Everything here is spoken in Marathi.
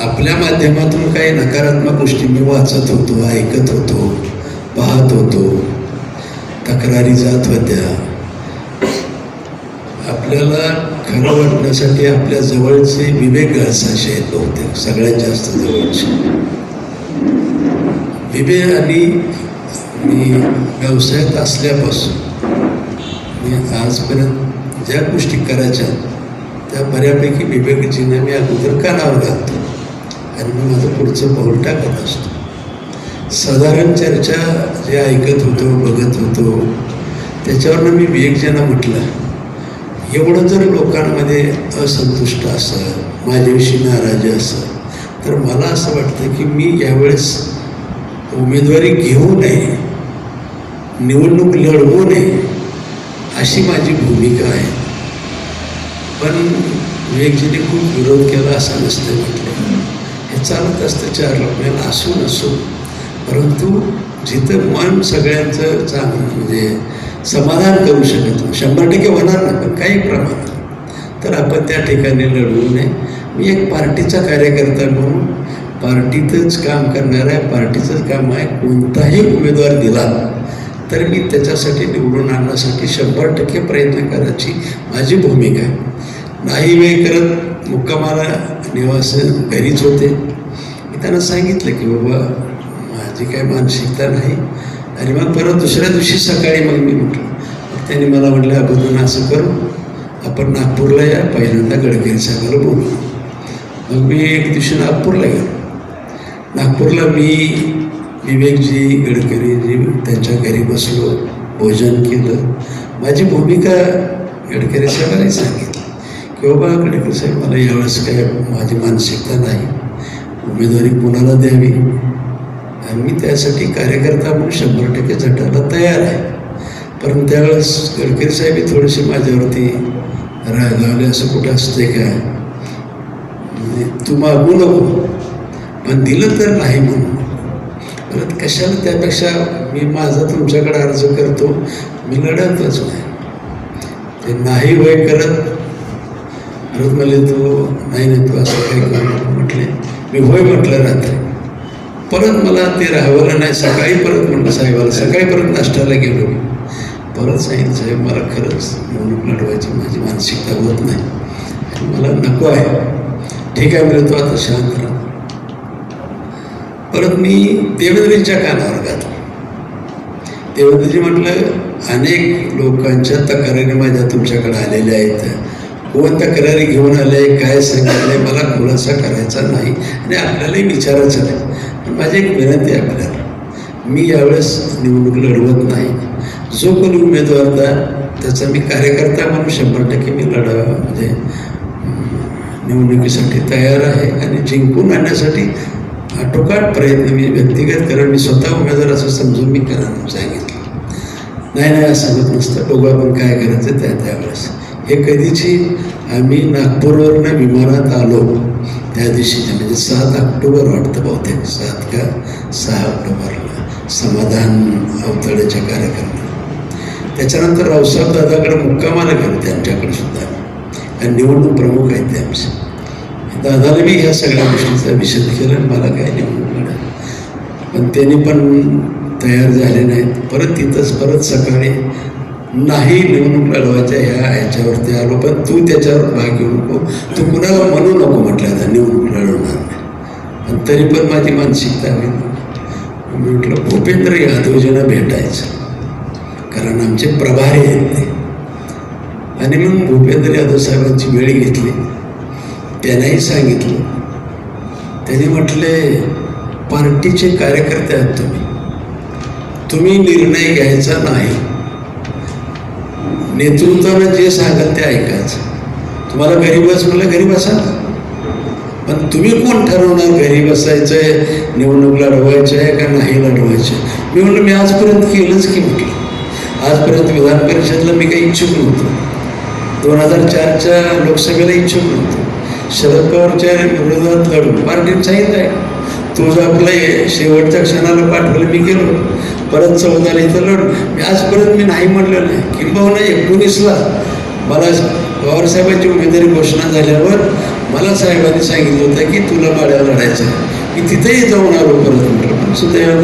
आपल्या माध्यमातून काही नकारात्मक गोष्टी मी वाचत होतो, ऐकत होतो, पाहत होतो, तक्रारी जात होत्या. आपल्याला खरं वाटण्यासाठी आपल्या जवळचे विवेक गळसाशे आहेत बहुतेक, सगळ्यात जास्त जवळचे विवेक. आणि मी व्यवसायात असल्यापासून मी आजपर्यंत ज्या गोष्टी करायच्या त्या बऱ्यापैकी विवेकजीने मी अगोदर कानावर घालतो आणि मी माझं पुढचं पाऊल टाकत असतो. साधारण चर्चा जे ऐकत होतो, बघत होतो, त्याच्यावरनं मी विवेकजींना म्हटलं, एवढं जर लोकांमध्ये असंतुष्ट असं, माझ्याविषयी नाराजी असं, तर मला असं वाटतं की मी यावेळेस उमेदवारी घेऊ नये, निवडणूक लढवू नये, अशी माझी भूमिका आहे. पण विवेकजीने खूप विरोध केला असं नसतं म्हटलं. हे चालत असतं चार लोकांना असू नसो, परंतु जिथं मन सगळ्यांचं चांगलं म्हणजे समाधान करू शकत नाही, 100% होणार नाही, पण काही प्रमाणात, तर आपण त्या ठिकाणी लढवू नये. मी एक पार्टीचा कार्यकर्ता म्हणून पार्टीतच काम करणार आहे, पार्टीचंच काम आहे. कोणताही उमेदवार दिला तर मी त्याच्यासाठी निवडून आणण्यासाठी 100% प्रयत्न करायची माझी भूमिका आहे. नाही वेळ करत मुक्कामाला निवास घरीच होते. मी त्यांना सांगितलं की बाबा माझी काय मानसिकता नाही. आणि मग परत दुसऱ्या दिवशी सकाळी मग मी म्हटलं, त्यांनी मला म्हटलं अगोदर असं करू, आपण नागपूरला या, पहिल्यांदा गडकरी साहेबाला बोलू. मग मी एक दिवशी नागपूरला गेलो. नागपूरला मी विवेकजी, गडकरीजी त्यांच्या घरी बसलो, भोजन केलं. माझी भूमिका गडकरी साहेबांनी सांगितली की बाबा गडकरी साहेब, मला यावेळेस काय माझी मानसिकता नाही, उमेदवारी कोणाला द्यावी, आणि मी त्यासाठी कार्यकर्ता म्हणून 100% झटायला तयार आहे. पण त्यावेळेस गडकरी साहेब थोडेसे माझ्यावरती रागावले. असं कुठं असते का, तू मागू नको, पण दिलं तर नाही म्हणून. परत कशाला, त्यापेक्षा मी माझा तुमच्याकडे अर्ज करतो, मी लढतच नाही. ते नाही वय करत परत मला तू नाही तू असं काही करू नको म्हटले. मी होय म्हटलं रात्री. परत मला ते राहावलं नाही. सकाळी परत म्हटलं साहेबाला, सकाळी परत नाश्त्याला गेलो. मी परत सांगितलं, साहेब मला खरंच निवडणूक लढवायची माझी मानसिकता होत नाही आणि मला नको आहे. ठीक आहे म्हणजे तू आता शांत राहा. परत मी देवेंद्रजींच्या कानावर घातलं. देवेंद्रजी म्हटलं, अनेक लोकांच्या तक्रारी माझ्या तुमच्याकडे आलेल्या आहेत. कोण तक्रारी घेऊन आले, काय सांगितले, मला खुलासा करायचा नाही आणि आपल्यालाही विचारायचं नाही. पण माझी एक विनंती आहे आपल्याला, मी यावेळेस निवडणूक लढवत नाही. जो कोणी उमेदवार द्या त्याचा मी कार्यकर्ता म्हणून 100% मी म्हणजे निवडणुकीसाठी तयार आहे आणि जिंकून आणण्यासाठी आटोकाट प्रयत्न मी व्यक्तिगत करेन. मी स्वतः उमेदवार असं समजून मी करा सांगितलं. नाही असं होत नसतं, बघू आपण काय करायचं त्यावेळेस. हे कधीची आम्ही नागपूरवरनं विमानात आलो त्या दिवशी, म्हणजे 7 ऑक्टोबर वाटतं बहुतेक, 7 का 6 ऑक्टोबरला समाधान अवतड्याच्या कार्यक्रमाला. त्याच्यानंतर रावसाहेब दादाकडे मुक्कामाला गेलो, त्यांच्याकडे सुद्धा, आणि निवडणूक प्रमुख आहेत ते आमचे. दादाने मी ह्या सगळ्या गोष्टीचा विषद केला. मला काय निवडणूक लढा, पण त्यांनी पण तयार झाले नाहीत. परत तिथंच परत सकाळी नाही निवडणूक लढवायच्या ह्याच्यावरती आलो, पण तू त्याच्यावर भाग घेऊ नको, तू कुणाला म्हणू नको म्हटलं, आता निवडणूक लढवणार नाही. पण तरी पण माझी मानसिकता आहे. मी म्हटलं भूपेंद्र यादवजींना भेटायचं, कारण आमचे प्रभारी आहेत ते. आणि मग भूपेंद्र यादव साहेबांची वेळ घेतली. त्यांनाही सांगितलं. त्यांनी म्हटले, पार्टीचे कार्यकर्ते आहात तुम्ही निर्णय घ्यायचा नाही, नेतृत्वानं जे सांगाल ते ऐकायचं. तुम्हाला घरी बस म्हटलं घरी बसा, पण तुम्ही कोण ठरवणार घरी बसायचं आहे, निवडणूक लढवायचं आहे का नाही लढवायचं. मी म्हटलं मी आजपर्यंत केलंच की, म्हटलं आजपर्यंत विधान परिषदेला मी काही इच्छुक नव्हतो, 2004च्या लोकसभेला इच्छुक नव्हतो, शरद पवारच्या विरोधात लढून पार्टीने सांगितलं आहे तुझं आपलं शेवटच्या क्षणाला पाठवलं, मी गेलो. परत 14ला इथं लढून मी आजपर्यंत मी नाही म्हटलं नाही. किंबहुना 19ला मला पवारसाहेबांची उमेदवारी घोषणा झाल्यावर मला साहेबांनी सांगितलं होतं की तुला माड्यावर लढायचं आहे. मी तिथेही जाऊन आलो परत म्हटलं, पण सुदैवानं